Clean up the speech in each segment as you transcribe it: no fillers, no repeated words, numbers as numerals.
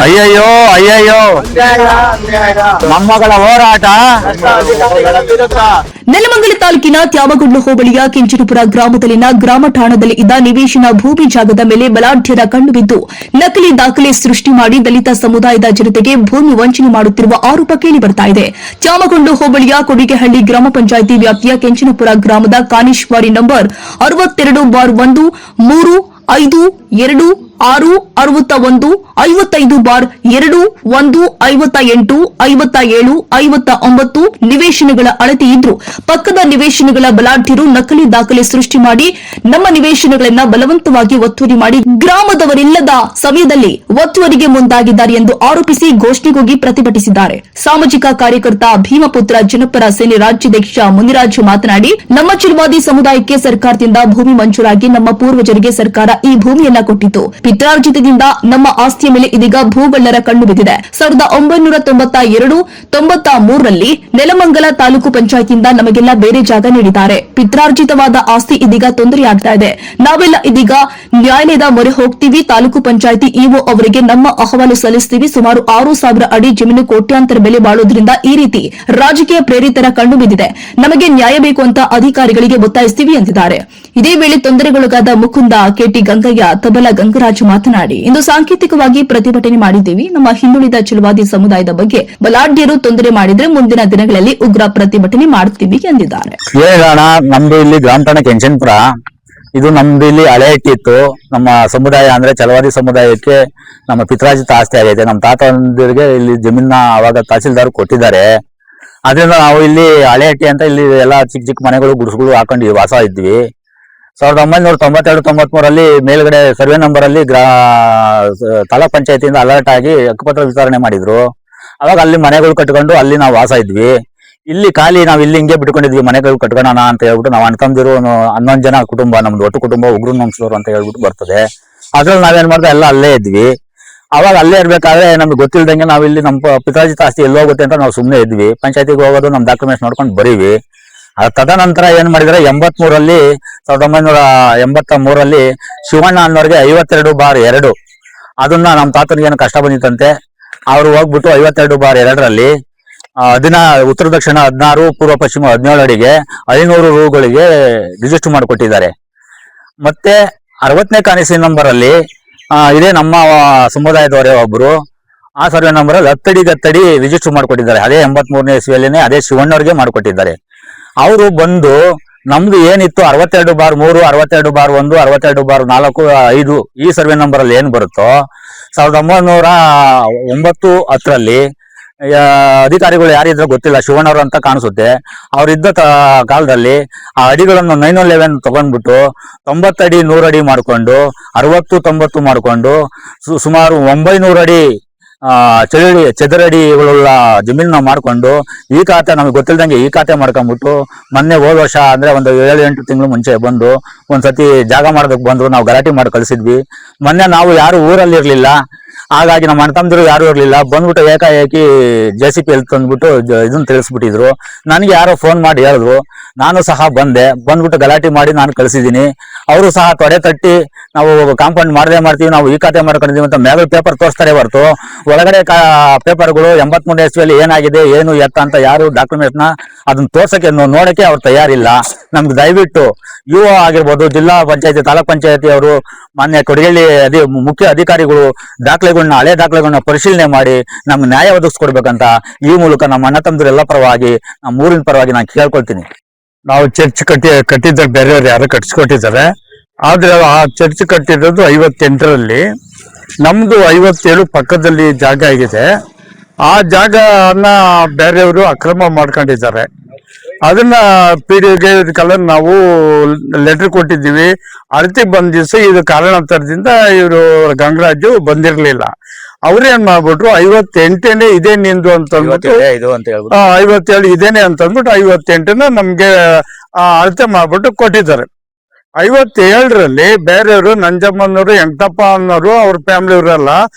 ಅಯ್ಯಯ್ಯೋ ಅಯ್ಯಯ್ಯೋ ಮೊಮ್ಮಗಳ ಹೋರಾಟ. ನೆಲಮಂಗಲ ತಾಲೂಕಿನ ತ್ಯಾಮಗೊಂಡ್ಲು ಹೋಬಳಿಯ ಕೆಂಚನಪುರ ಗ್ರಾಮದಲ್ಲಿನ ಗ್ರಾಮ ಠಾಣದಲ್ಲಿ ಇದ್ದ ನಿವೇಶನ ಭೂಮಿ ಜಾಗದ ಮೇಲೆ ಬಲಾಢ್ಯರ ಕಂಡುಬಿದ್ದು ನಕಲಿ ದಾಖಲೆ ಸೃಷ್ಟಿ ಮಾಡಿ ದಲಿತ ಸಮುದಾಯದ ಜನತೆಗೆ ಭೂಮಿ ವಂಚನೆ ಮಾಡುತ್ತಿರುವ ಆರೋಪ ಕೇಳಿಬರುತ್ತಿದೆ. ತ್ಯಾಮಗೊಂಡ್ಲು ಹೋಬಳಿಯ ಕೊಡಿಗೆಹಳ್ಳಿ ಗ್ರಾಮ ಪಂಚಾಯಿತಿ ವ್ಯಾಪ್ತಿಯ ಕೆಂಚನಪುರ ಗ್ರಾಮದ ಕಾನಿಶ್ವಾರಿ ನಂಬರ್ 62/1 3 5 2 6 61 55/2 1 58 57 59 ನಿವೇಶನಗಳ ಅಳತೆ ಇದ್ರೂ ಪಕ್ಕದ ನಿವೇಶನಗಳ ಬಲಾಢ್ಯರು ನಕಲಿ ದಾಖಲೆ ಸೃಷ್ಟಿ ಮಾಡಿ ನಮ್ಮ ನಿವೇಶನಗಳನ್ನು ಬಲವಂತವಾಗಿ ಒತ್ತುವರಿ ಮಾಡಿ ಗ್ರಾಮದವರಿಲ್ಲದ ಸಮಯದಲ್ಲಿ ಒತ್ತುವರಿಗೆ ಮುಂದಾಗಿದ್ದಾರೆ ಎಂದು ಆರೋಪಿಸಿ ಘೋಷಣೆಗೋಗಿ ಪ್ರತಿಭಟಿಸಿದ್ದಾರೆ. ಸಾಮಾಜಿಕ ಕಾರ್ಯಕರ್ತ ಭೀಮಪುತ್ರ ಜನಪರ ಸೇನೆ ರಾಜ್ಯಾಧ್ಯಕ್ಷ ಮುನಿರಾಜು ಮಾತನಾಡಿ, ನಮ್ಮ ಚಿಲ್ವಾದಿ ಸಮುದಾಯಕ್ಕೆ ಸರ್ಕಾರದಿಂದ ಭೂಮಿ ಮಂಜೂರಾಗಿ ನಮ್ಮ ಪೂರ್ವಜರಿಗೆ ಸರ್ಕಾರ ಈ ಭೂಮಿಯನ್ನ ಕೊಟ್ಟಿತು. ಪಿತ್ರಾರ್ಜಿತದಿಂದ ನಮ್ಮ ಆಸ್ತಿಯ ಮೇಲೆ ಇದೀಗ ಭೂಗಳ್ಳರ ಕಣ್ಣು ಬಿದ್ದಿದೆ. 1992-93ರಲ್ಲಿ ನೆಲಮಂಗಲ ತಾಲೂಕು ಪಂಚಾಯತಿಯಿಂದ ನಮಗೆಲ್ಲ ಬೇರೆ ಜಾಗ ನೀಡಿದ್ದಾರೆ. ಪಿತ್ರಾರ್ಜಿತವಾದ ಆಸ್ತಿ ಇದೀಗ ತೊಂದರೆಯಾಗ್ತಾ ಇದೆ. ನಾವೆಲ್ಲ ಇದೀಗ ನ್ಯಾಯಾಲಯದ ಮೊರೆ ಹೋಗ್ತೀವಿ. ತಾಲೂಕು ಪಂಚಾಯತಿ ಇಒ ಅವರಿಗೆ ನಮ್ಮ ಅಹವಾಲು ಸಲ್ಲಿಸುತ್ತೀವಿ. ಸುಮಾರು 6,000 ಅಡಿ ಜಮೀನು ಕೋಟ್ಯಾಂತರ ಬೆಲೆ ಬಾಳುವುದರಿಂದ ಈ ರೀತಿ ರಾಜಕೀಯ ಪ್ರೇರಿತರ ಕಂಡು ಬಿದ್ದಿದೆ. ನಮಗೆ ನ್ಯಾಯ ಬೇಕು ಅಂತ ಅಧಿಕಾರಿಗಳಿಗೆ ಒತ್ತಾಯಿಸುತ್ತೀವಿ ಎಂದಿದ್ದಾರೆ. ಇದೇ ವೇಳೆ ತೊಂದರೆಗೊಳಗಾದ ಮುಕುಂದ, ಕೆಟಿ ಗಂಗಯ್ಯ, ತಬಲ ಗಂಗರಾಜು ಮಾತನಾಡಿ, ಇಂದು ಸಾಂಕೇತಿಕವಾಗಿ ಪ್ರತಿಭಟನೆ ಮಾಡಿದ್ದೀವಿ. ನಮ್ಮ ಹಿಂದುಳಿದ ಚಿಲ್ವಾದಿ ಸಮುದಾಯದ ಬಗ್ಗೆ ಬಲಾಢ್ಯರು ತೊಂದರೆ ಮಾಡಿದ್ರೆ ಮುಂದಿನ ದಿನಗಳಲ್ಲಿ ಉಗ್ರ ಪ್ರತಿಭಟನೆ ಮಾಡುತ್ತೀವಿ ಎಂದಿದ್ದಾರೆ. ನಮ್ದು ಇಲ್ಲಿ ಗ್ರಾಮ ಠಾಣೆ ಕೆಂಚನಪುರ, ಇದು ನಮ್ದು ಇಲ್ಲಿ ಹಳೆ ಇಟ್ಟಿತ್ತು. ನಮ್ಮ ಸಮುದಾಯ ಅಂದ್ರೆ ಚಲವಾದಿ ಸಮುದಾಯಕ್ಕೆ ನಮ್ಮ ಪಿತ್ರಾರ್ಜಿತ ಆಸ್ತಿ ಆಗೈತೆ. ನಮ್ಮ ತಾತಂದಿರಿಗೆ ಇಲ್ಲಿ ಜಮೀನ ಅವಾಗ ತಹಸೀಲ್ದಾರ್ ಕೊಟ್ಟಿದ್ದಾರೆ. ಅದರಿಂದ ನಾವು ಇಲ್ಲಿ ಹಳೆ ಹಟ್ಟಿ ಅಂತ ಇಲ್ಲಿ ಎಲ್ಲಾ ಚಿಕ್ಕ ಚಿಕ್ಕ ಮನೆಗಳು ಗುಡಿಸಗಳು ಹಾಕೊಂಡು ವಾಸ ಇದ್ವಿ. 1992-93ರಲ್ಲಿ ಮೇಲ್ಗಡೆ ಸರ್ವೆ ನಂಬರ್ ಅಲ್ಲಿ ತಾಲೂಕ್ ಪಂಚಾಯತಿಯಿಂದ ಅಲರ್ಟ್ ಆಗಿ ಹಕ್ಕುಪತ್ರ ವಿತರಣೆ ಮಾಡಿದ್ರು. ಅವಾಗ ಅಲ್ಲಿ ಮನೆಗಳು ಕಟ್ಕೊಂಡು ಅಲ್ಲಿ ನಾವು ವಾಸ ಇದ್ವಿ. ಇಲ್ಲಿ ಖಾಲಿ ನಾವು ಇಲ್ಲಿ ಹಿಂಗೆ ಬಿಟ್ಕೊಂಡಿದ್ವಿ, ಮನೆಗಳು ಕಟ್ಕೊಳ್ಳೋಣ ಅಂತ ಹೇಳ್ಬಿಟ್ಟು. ನಾವು ಅಣ್ತಂದಿರು 11 ಜನ ಕುಟುಂಬ, ನಮ್ದು ಒಟ್ಟು ಕುಟುಂಬ ಉಗ್ರ ವಂಶದವರು ಅಂತ ಹೇಳ್ಬಿಟ್ಟು ಬರ್ತದೆ. ಅದ್ರಲ್ಲಿ ನಾವೇನ್ ಮಾಡ್ದೆ ಎಲ್ಲ ಅಲ್ಲೇ ಇದ್ವಿ. ಅವಾಗ ಅಲ್ಲೇ ಇರ್ಬೇಕಾದ್ರೆ ನಮ್ಗೆ ಗೊತ್ತಿಲ್ದಂಗೆ ನಾವು ಇಲ್ಲಿ ನಮ್ಮ ಪಿತ್ರಾರ್ಜಿತ ಆಸ್ತಿ ಎಲ್ಲಿ ಹೋಗುತ್ತೆ ಅಂತ ನಾವು ಸುಮ್ಮನೆ ಇದ್ವಿ. ಪಂಚಾಯತಿಗೆ ಹೋಗೋದು, ನಮ್ ಡಾಕ್ಯುಮೆಂಟ್ಸ್ ನೋಡ್ಕೊಂಡು ಬರೀವಿ. ತದನಂತರ ಏನ್ ಮಾಡಿದ್ರೆ 1983ರಲ್ಲಿ ಶಿವಣ್ಣ ಅನ್ನೋರ್ಗೆ 52/2 ಅದನ್ನ ನಮ್ಮ ತಾತನಿಗೆ ಏನು ಕಷ್ಟ ಬಂದಿತ್ತಂತೆ. ಅವ್ರು ಹೋಗ್ಬಿಟ್ಟು 52/2ರಲ್ಲಿ ಉತ್ತರ ದಕ್ಷಿಣ 16, ಪೂರ್ವ ಪಶ್ಚಿಮ 17 ಅಡಿಗೆ 500 ರೂಗಳಿಗೆ ರಿಜಿಸ್ಟರ್ ಮಾಡಿಕೊಟ್ಟಿದ್ದಾರೆ. ಮತ್ತೆ 60ನೇ ಕಾನಿಸಿ ನಂಬರ್ ಅಲ್ಲಿ ಇದೇ ನಮ್ಮ ಸಮುದಾಯದವರೇ ಒಬ್ರು ಆ ಸರ್ವೆ ನಂಬರ್ ಅಲ್ಲಿ 10 ಅಡಿ ರಿಜಿಸ್ಟರ್ ಮಾಡಿಕೊಟ್ಟಿದ್ದಾರೆ. ಅದೇ 83ನೇ ಇಸ್ವಿಯಲ್ಲೇನೆ ಅದೇ ಶಿವಣ್ಣವ್ರಿಗೆ ಮಾಡಿಕೊಟ್ಟಿದ್ದಾರೆ. ಅವರು ಬಂದು ನಮ್ದು ಏನಿತ್ತು 62/3, 62/1, 62/4, 5 ಈ ಸರ್ವೆ ನಂಬರ್ ಅಲ್ಲಿ ಏನ್ ಬರುತ್ತೋ 1909-10ರಲ್ಲಿ ಅಧಿಕಾರಿಗಳು ಯಾರಿದ್ರು ಗೊತ್ತಿಲ್ಲ, ಶಿವಣ್ಣವ್ರು ಅಂತ ಕಾಣಿಸುತ್ತೆ. ಅವ್ರಿದ್ದ ಕಾಲದಲ್ಲಿ ಆ ಅಡಿಗಳನ್ನು 911 ತಗೊಂಡ್ಬಿಟ್ಟು 90 ಅಡಿ 100 ಅಡಿ ಮಾಡ್ಕೊಂಡು 60-90 ಮಾಡ್ಕೊಂಡು ಸುಮಾರು 900 ಅಡಿ ಚದರಡಿಗಳುಳ್ಳ ಜಮೀನ ಮಾಡ್ಕೊಂಡು ಈ ಖಾತೆ ನಮಗೆ ಗೊತ್ತಿಲ್ದಂಗೆ ಈ ಖಾತೆ ಮಾಡ್ಕೊಂಡ್ಬಿಟ್ಟು ಮೊನ್ನೆ ಹೋದ ವರ್ಷ ಅಂದ್ರೆ ಒಂದು 7-8 ತಿಂಗಳು ಮುಂಚೆ ಬಂದು ಒಂದ್ಸತಿ ಜಾಗ ಮಾಡೋದಕ್ಕೆ ಬಂದ್ರು. ನಾವು ಗಲಾಟೆ ಮಾಡಿ ಕಳಿಸಿದ್ವಿ. ಮೊನ್ನೆ ನಾವು ಯಾರು ಊರಲ್ಲಿ ಇರ್ಲಿಲ್ಲ, ಹಾಗಾಗಿ ನಮ್ಮ ಅಣ್ತಂದಿರು ಯಾರು ಇರ್ಲಿಲ್ಲ. ಬಂದ್ಬಿಟ್ಟು ಏಕಾಏಕಿ JCP ಎಲ್ಲಿ ತಂದ್ಬಿಟ್ಟು ಇದನ್ನ ತಿಳಿಸ್ಬಿಟ್ಟಿದ್ರು. ನನಗೆ ಯಾರೋ ಫೋನ್ ಮಾಡಿ ಹೇಳಿದ್ರು. ನಾನು ಸಹ ಬಂದ್ಬಿಟ್ಟು ಗಲಾಟೆ ಮಾಡಿ ನಾನು ಕಳಿಸಿದ್ದೀನಿ. ಅವರು ಸಹ ತೊಡೆ ತಟ್ಟಿ ನಾವು ಕಾಂಪೌಂಡ್ ಮಾಡದೇ ಮಾಡ್ತೀವಿ, ನಾವು ಈ ಖಾತೆ ಮಾಡ್ಕೊಂಡಿದೀವಿ ಅಂತ ಮೇಲೆ ಪೇಪರ್ ತೋರಿಸ್ತಾರೆ ಹೊರತು ಒಳಗಡೆ ಪೇಪರ್ಗಳು 83ನೇ ಇಸ್ವಿಯಲ್ಲಿ ಏನಾಗಿದೆ ಏನು ಎತ್ತ ಅಂತ ಯಾರು ಡಾಕ್ಯುಮೆಂಟ್ಸ್ ನ ಅದನ್ನ ತೋರ್ಸಕ್ಕೆ ನೋಡಕ್ಕೆ ಅವ್ರು ತಯಾರಿಲ್ಲ. ನಮ್ಗೆ ದಯವಿಟ್ಟು ಯುವ ಆಗಿರ್ಬೋದು, ಜಿಲ್ಲಾ ಪಂಚಾಯತಿ, ತಾಲೂಕ್ ಪಂಚಾಯತಿ ಅವರು, ಮಾನ್ಯ ಕೊಡಗೇಳಿ ಮುಖ್ಯ ಅಧಿಕಾರಿಗಳು ಹಳೆ ದಾಖಲೆಗಳನ್ನ ಪರಿಶೀಲನೆ ಮಾಡಿ ನಮ್ಗೆ ನ್ಯಾಯ ಒದಗಿಸ್ಕೊಡ್ಬೇಕಂತ ಈ ಮೂಲಕ ನಮ್ಮ ಅಣ್ಣ ತಮ್ಮದರೆಲ್ಲ ಪರವಾಗಿ, ನಮ್ಮ ಊರಿನ ಪರವಾಗಿ ನಾನು ಕೇಳ್ಕೊಳ್ತೀನಿ. ನಾವು ಚರ್ಚ್ ಕಟ್ಟಿದ್ದಾರೆ, ಬೇರೆಯವ್ರು ಯಾರು ಕಟ್ಸ್ಕೊಟ್ಟಿದ್ದಾರೆ. ಆದ್ರೆ ಆ ಚರ್ಚ್ ಕಟ್ಟಿರೋದು 58ರಲ್ಲಿ, ನಮ್ದು 57 ಪಕ್ಕದಲ್ಲಿ ಜಾಗ ಆಗಿದೆ. ಆ ಜಾಗನ ಬೇರೆಯವರು ಅಕ್ರಮ ಮಾಡ್ಕೊಂಡಿದ್ದಾರೆ. ಅದನ್ನ PDOಗೆ ಕಲರ್ ನಾವು ಲೆಟರ್ ಕೊಟ್ಟಿದ್ದೀವಿ. ಅಳತೆ ಬಂದ ದಿವಸ ಇದು ಕಾರಣಾಂತರದಿಂದ ಇವರು ಗಂಗರಾಜು ಬಂದಿರ್ಲಿಲ್ಲ. ಅವ್ರೇನ್ ಮಾಡ್ಬಿಟ್ರು 58ನೇ ಇದೇ ನಿಂದು ಅಂತ ಅಂದ್ಬಿಟ್ಟು 57 ಇದೇನೆ ಅಂತ ಅಂದ್ಬಿಟ್ಟು 58ನ ನಮ್ಗೆ ಅಳತೆ ಮಾಡ್ಬಿಟ್ಟು ಕೊಟ್ಟಿದ್ದಾರೆ. 57ರಲ್ಲಿ ಬೇರೆಯವರು ನಂಜಮ್ಮನವರು, ಎಂಟಪ್ಪ ಅನ್ನೋರು, ಅವ್ರ ಫ್ಯಾಮಿಲಿ ಅವರೆಲ್ಲ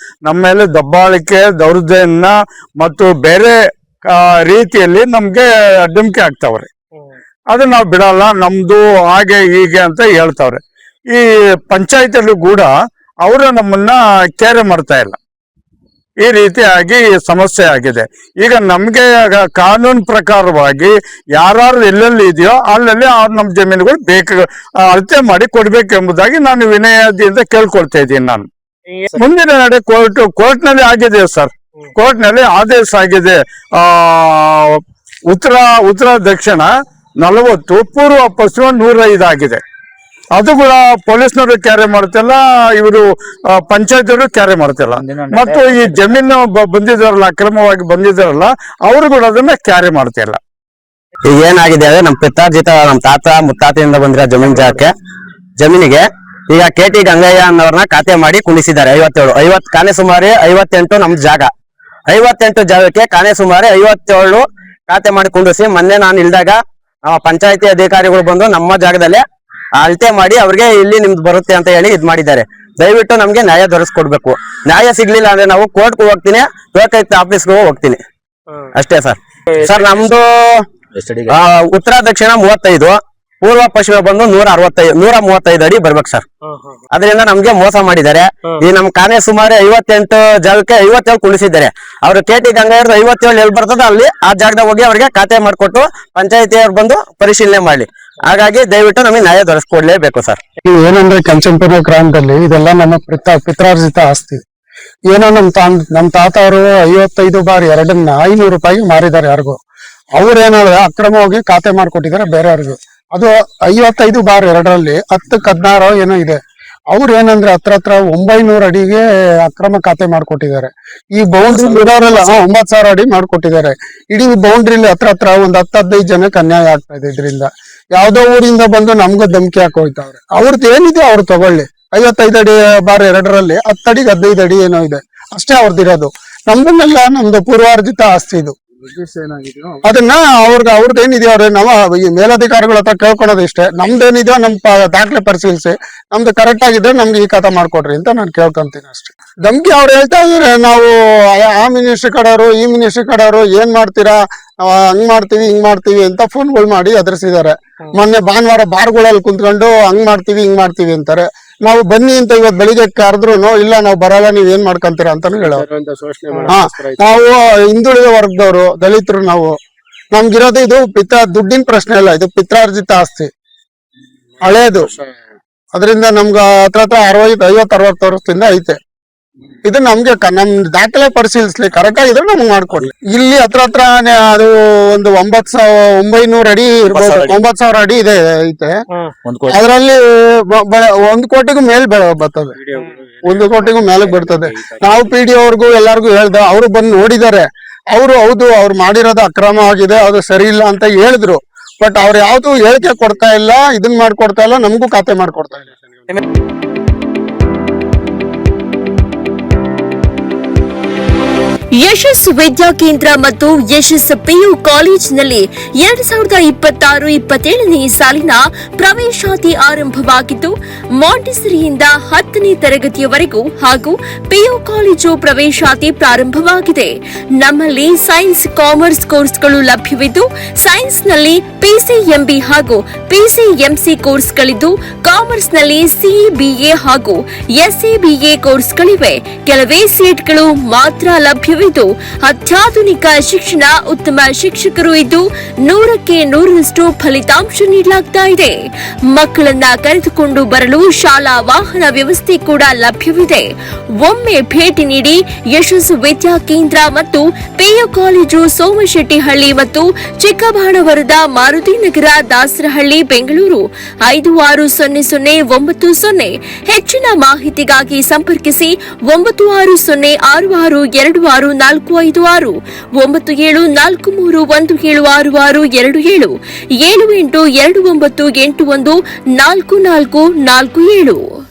ನಮ್ಮ ಮೇಲೆ ದಬ್ಬಾಳಿಕೆ, ದೌರ್ಜನ್ಯ ಮತ್ತು ಬೇರೆ ರೀತಿಯಲ್ಲಿ ನಮ್ಗೆ ಧಮಕಿ ಆಗ್ತಾವ್ರೆ. ಅದನ್ನ ನಾವು ಬಿಡಲ್ಲ, ನಮ್ದು ಹಾಗೆ ಹೀಗೆ ಅಂತ ಹೇಳ್ತಾವ್ರೆ. ಈ ಪಂಚಾಯತ್ ಅಲ್ಲೂ ಕೂಡ ಅವರು ನಮ್ಮನ್ನ ಕೇರೆ ಮಾಡ್ತಾ ಇಲ್ಲ. ಈ ರೀತಿಯಾಗಿ ಸಮಸ್ಯೆ ಆಗಿದೆ. ಈಗ ನಮ್ಗೆ ಕಾನೂನು ಪ್ರಕಾರವಾಗಿ ಯಾರು ಎಲ್ಲೆಲ್ಲಿ ಇದೆಯೋ ಅಲ್ಲಲ್ಲಿ ನಮ್ಮ ಜಮೀನುಗಳು ಅಳತೆ ಮಾಡಿ ಕೊಡ್ಬೇಕೆಂಬುದಾಗಿ ನಾನು ವಿನಯದಿಂದ ಕೇಳ್ಕೊಳ್ತಾ ಇದ್ದೀನಿ. ನಾನು ಮುಂದಿನ ನಡೆ ಕೋರ್ಟ್ ನಲ್ಲಿ ಆಗಿದೆ ಸರ್. ಕೋರ್ಟ್ ನಲ್ಲಿ ಆದೇಶ ಆಗಿದೆ. ಉತ್ತರ ದಕ್ಷಿಣ 40, ಪೂರ್ವ ಪಶ್ಚಿಮ 105 ಆಗಿದೆ. ಅದು ಕೂಡ ಪೊಲೀಸ್ನವರು ಕ್ಯಾರಿ ಮಾಡ್ತಿಲ್ಲ, ಇವರು ಪಂಚಾಯತ್ ಅವರು ಕ್ಯಾರಿ ಮಾಡ್ತಿಲ್ಲ. ಮತ್ತು ಈ ಜಮೀನು ಬಂದಿದ್ದಾರಲ್ಲ, ಅಕ್ರಮವಾಗಿ ಬಂದಿದ್ದಾರಲ್ಲ, ಅವರು ಕೂಡ ಅದನ್ನ ಕ್ಯಾರಿ ಮಾಡ್ತಿಲ್ಲ. ಈಗ ಏನಾಗಿದೆ ಅಂದ್ರೆ ನಮ್ಮ ಪಿತಾರ್ಜಿತ ನಮ್ಮ ತಾತ ಮುತ್ತಾತೆಯಿಂದ ಬಂದಿರೋ ಜಮೀನಿಗೆ ಈಗ KT ಗಂಗಯ್ಯ ಅನ್ನೋರ್ನ ಖಾತೆ ಮಾಡಿ ಕುಣಿಸಿದ್ದಾರೆ. 57 ಕಾನೆ ಸುಮಾರು 58 ನಮ್ ಜಾಗ. 58 ಜಾಗಕ್ಕೆ ಕಾನೆ ಸುಮಾರು 57 ಖಾತೆ ಮಾಡಿ ಕುಂಡಿಸಿ ಮೊನ್ನೆ ನಾನು ಇಲ್ದಾಗ ಪಂಚಾಯತಿ ಅಧಿಕಾರಿಗಳು ಬಂದು ನಮ್ಮ ಜಾಗದಲ್ಲಿ ಅಳತೆ ಮಾಡಿ ಅವ್ರಿಗೆ ಇಲ್ಲಿ ನಿಮ್ದು ಬರುತ್ತೆ ಅಂತ ಹೇಳಿ ಇದ್ ಮಾಡಿದ್ದಾರೆ. ದಯವಿಟ್ಟು ನಮ್ಗೆ ನ್ಯಾಯ ದೊರಕಿಸ್ಕೊಡ್ಬೇಕು. ನ್ಯಾಯ ಸಿಗ್ಲಿಲ್ಲ ಅಂದ್ರೆ ನಾವು ಕೋರ್ಟ್ಗೂ ಹೋಗ್ತೀನಿ, ಲೋಕಾಯುಕ್ತ ಆಫೀಸ್ಗೂ ಹೋಗ್ತೀನಿ. ಅಷ್ಟೇ ಸರ್. ಸರ್ ನಮ್ದು ಉತ್ತರ ದಕ್ಷಿಣ 35, ಪೂರ್ವ ಪಶ್ಚಿಮ ಬಂದು 135 ಅಡಿ ಬರ್ಬೇಕು ಸರ್. ಅದರಿಂದ ನಮ್ಗೆ ಮೋಸ ಮಾಡಿದ್ದಾರೆ. ಈ ನಮ್ ಕಾನೆ ಸುಮಾರು 58 ಜಾಗಕ್ಕೆ 57 ಕುಣಿಸಿದ್ದಾರೆ. ಅವ್ರು KT ಗಂಗಾಯವ್ರದ್ದು 57 ಎಲ್ಲಿ ಬರ್ತದ ಅಲ್ಲಿ ಆ ಜಾಗದಾಗ ಹೋಗಿ ಅವ್ರಿಗೆ ಖಾತೆ ಮಾಡ್ಕೊಟ್ಟು ಪಂಚಾಯತಿಯವ್ರು ಬಂದು ಪರಿಶೀಲನೆ ಮಾಡ್ಲಿ. ಹಾಗಾಗಿ ದಯವಿಟ್ಟು ನಮಗೆ ನ್ಯಾಯ ದೊರಕಿಸ್ಕೊಡ್ಲೇಬೇಕು ಸರ್. ಏನಂದ್ರೆ ಕೆಂಚನಪುರ ಗ್ರಾಮದಲ್ಲಿ ಇದೆಲ್ಲ ನಮ್ಮ ಪಿತ್ರಾರ್ಜಿತ ಆಸ್ತಿ. ಏನೋ ನಮ್ ತಾತ ಅವರು 55/2 500 ರೂಪಾಯಿಗೆ ಮಾರಿದ್ದಾರೆ ಯಾರಿಗೂ. ಅವ್ರೇನಾದ್ರೆ ಅಕ್ರಮವಾಗಿ ಖಾತೆ ಮಾಡ್ಕೊಟ್ಟಿದ್ದಾರೆ ಬೇರೆಯವ್ರಿಗೂ. ಅದು 55/2 10-16 ಏನೋ ಇದೆ. ಅವ್ರು ಏನಂದ್ರೆ ಹತ್ರ 900 ಅಡಿಗೆ ಅಕ್ರಮ ಖಾತೆ ಮಾಡ್ಕೊಟ್ಟಿದ್ದಾರೆ. ಈ ಬೌಂಡ್ರಿ ಇರೋರೆಲ್ಲ 9,000 ಅಡಿ ಮಾಡ್ಕೊಟ್ಟಿದ್ದಾರೆ. ಇಡೀ ಬೌಂಡ್ರಿಲಿ ಹತ್ರ ಒಂದ್ 10-15 ಜನಕ್ಕೆ ಅನ್ಯಾಯ ಆಗ್ತಾ ಇದೆ. ಇದರಿಂದ ಯಾವ್ದೋ ಊರಿಂದ ಬಂದು ನಮ್ಗೂ ಧಮಕಿ ಹಾಕೋಯ್ತಾವ್ರೆ. ಅವ್ರದ್ದು ಏನಿದೆ ಅವ್ರು ತಗೊಳ್ಳಿ. 55/2 10 ಅಡಿಗೆ 15 ಅಡಿ ಏನೋ ಇದೆ ಅಷ್ಟೇ ಅವ್ರದ್ದಿರೋದು. ನಮ್ದನ್ನೆಲ್ಲ ನಮ್ದು ಪೂರ್ವಾರ್ಜಿತ ಆಸ್ತಿ ಇದು. ಅದನ್ನ ಅವ್ರದ್ದೇನಿದೆಯೋ ಅವ್ರೆ ನಾವು ಈ ಮೇಲಧಿಕಾರಿಗಳ ಹತ್ರ ಕೇಳ್ಕೊಳೋದು ಇಷ್ಟೇ. ನಮ್ದೇನಿದೆಯೋ ನಮ್ ದಾಖಲೆ ಪರಿಶೀಲಿಸಿ ನಮ್ದು ಕರೆಕ್ಟ್ ಆಗಿದ್ರೆ ನಮ್ಗೆ ಈ ಖಾತೆ ಮಾಡ್ಕೊಡ್ರಿ ಅಂತ ನಾನು ಕೇಳ್ಕೊಂತೀನಿ ಅಷ್ಟೇ. ಧಮ್ಕಿ ಅವ್ರು ಹೇಳ್ತಾ ಇದಾರೆ, ನಾವು ಆ ಮಿನಿಸ್ಟ್ರಿ ಕಡೆಯವರು ಈ ಮಿನಿಸ್ಟ್ರಿ ಕಡೆಯವರು ಏನ್ ಮಾಡ್ತೀರಾ, ಹಂಗ್ ಮಾಡ್ತೀವಿ ಹಿಂಗ್ ಮಾಡ್ತೀವಿ ಅಂತ ಫೋನ್ಗಳು ಮಾಡಿ ಎದುರಿಸಿದ್ದಾರೆ. ಮೊನ್ನೆ ಭಾನುವಾರ ಬಾರ್ಗಳಲ್ಲಿ ಕುಂತ್ಕೊಂಡು ಹಂಗ್ ಮಾಡ್ತೀವಿ ಹಿಂಗ್ ಮಾಡ್ತೀವಿ ಅಂತಾರೆ. ನಾವು ಬನ್ನಿ ಅಂತ ಇವತ್ತು ಬೆಳಿಗ್ಗೆ ಕರೆದ್ರು ಇಲ್ಲ ನಾವು ಬರಲ್ಲ, ನೀವ್ ಏನ್ ಮಾಡ್ಕೊಂತೀರಾ ಅಂತಾನು ಹೇಳೋರು. ನಾವು ಹಿಂದುಳಿದ ವರ್ಗದವರು, ದಲಿತರು, ನಮ್ಗಿರೋದು ಇದು ದುಡ್ಡಿನ ಪ್ರಶ್ನೆ ಇಲ್ಲ, ಇದು ಪಿತ್ರಾರ್ಜಿತ ಆಸ್ತಿ ಹಳೇದು. ಅದರಿಂದ ನಮ್ಗ ಹತ್ರ 50-60 ವರ್ಷದಿಂದ ಐತೆ. ಇದು ನಮ್ಗೆ ನಮ್ ದಾಖಲೆ ಪರಿಶೀಲಿಸ್ಲಿ, ಕರೆಕ್ಟ್ ಆಗಿದ್ರೆ ನಮ್ಗೆ ಮಾಡ್ಕೊಡ್ಲಿ. ಇಲ್ಲಿ ಹತ್ರ ಅದು ಒಂದು 900 ಅಡಿ ಇರ್ಬೋದು, 9,000 ಅಡಿ ಇದೆ ಐತೆ. ಅದರಲ್ಲಿ 1 ಕೋಟಿಗೂ ಮೇಲ್ ಬರ್ತದೆ, 1 ಕೋಟಿಗೂ ಮೇಲಕ್ ಬರ್ತದೆ. ನಾವು PD ಅವ್ರಿಗೂ ಎಲ್ಲಾರ್ಗು ಹೇಳ್ದ, ಅವ್ರು ಬಂದು ನೋಡಿದ್ದಾರೆ. ಹೌದು ಅವ್ರು ಮಾಡಿರೋದು ಅಕ್ರಮ ಆಗಿದೆ, ಅದು ಸರಿ ಇಲ್ಲ ಅಂತ ಹೇಳಿದ್ರು. ಬಟ್ ಅವ್ರು ಯಾವ್ದು ಹೇಳಿಕೆ ಕೊಡ್ತಾ ಇಲ್ಲ, ಇದನ್ ಮಾಡ್ಕೊಡ್ತಾ ಇಲ್ಲ, ನಮಗೂ ಖಾತೆ ಮಾಡ್ಕೊಡ್ತಾ ಇಲ್ಲ. ಯಶಸ್ ವಿದ್ಯಾಕೇಂದ್ರ ಮತ್ತು ಯಶಸ್ PU ಕಾಲೇಜಿನಲ್ಲಿ 2026-27ನೇ ಸಾಲಿನ ಪ್ರವೇಶಾತಿ ಆರಂಭವಾಗಿದ್ದು, ಮಾಂಟೆಸರಿಯಿಂದ 10ನೇ ತರಗತಿಯವರೆಗೂ ಹಾಗೂ PU ಕಾಲೇಜು ಪ್ರವೇಶಾತಿ ಪ್ರಾರಂಭವಾಗಿದೆ. ನಮ್ಮಲ್ಲಿ ಸೈನ್ಸ್, ಕಾಮರ್ಸ್ ಕೋರ್ಸ್ಗಳು ಲಭ್ಯವಿದ್ದು, ಸೈನ್ಸ್ನಲ್ಲಿ PCMB ಹಾಗೂ PCMC ಕೋರ್ಸ್ಗಳಿದ್ದು, ಕಾಮರ್ಸ್ನಲ್ಲಿ CBA ಹಾಗೂ SABA ಕೋರ್ಸ್ಗಳಿವೆ. ಕೆಲವೇ ಸೀಟ್ಗಳು ಮಾತ್ರ ಲಭ್ಯವಿದ್ದು, ಅತ್ಯಾಧುನಿಕ ಶಿಕ್ಷಣ, ಉತ್ತಮ ಶಿಕ್ಷಕರು ಇದ್ದು 100ಕ್ಕೆ 100ರಷ್ಟು ಫಲಿತಾಂಶ ನೀಡಲಾಗ್ತಾ ಇದೆ. ಮಕ್ಕಳನ್ನ ಕರೆದುಕೊಂಡು ಬರಲು ಶಾಲಾ ವಾಹನ ವ್ಯವಸ್ಥೆ ಕೂಡ ಲಭ್ಯವಿದೆ. ಒಮ್ಮೆ ಭೇಟಿ ನೀಡಿ. ಯಶಸ್ ವಿದ್ಯಾಕೇಂದ್ರ ಮತ್ತು PU ಕಾಲೇಜು, ಸೋಮಶೆಟ್ಟಿಹಳ್ಳಿ ಮತ್ತು ಚಿಕ್ಕಬಾಣವರದ, ಮಾರುತಿನಗರ, ದಾಸರಹಳ್ಳಿ, ಬೆಂಗಳೂರು 560090. ಹೆಚ್ಚಿನ ಮಾಹಿತಿಗಾಗಿ ಸಂಪರ್ಕಿಸಿ 9606626456, 9743176627, 7829814447.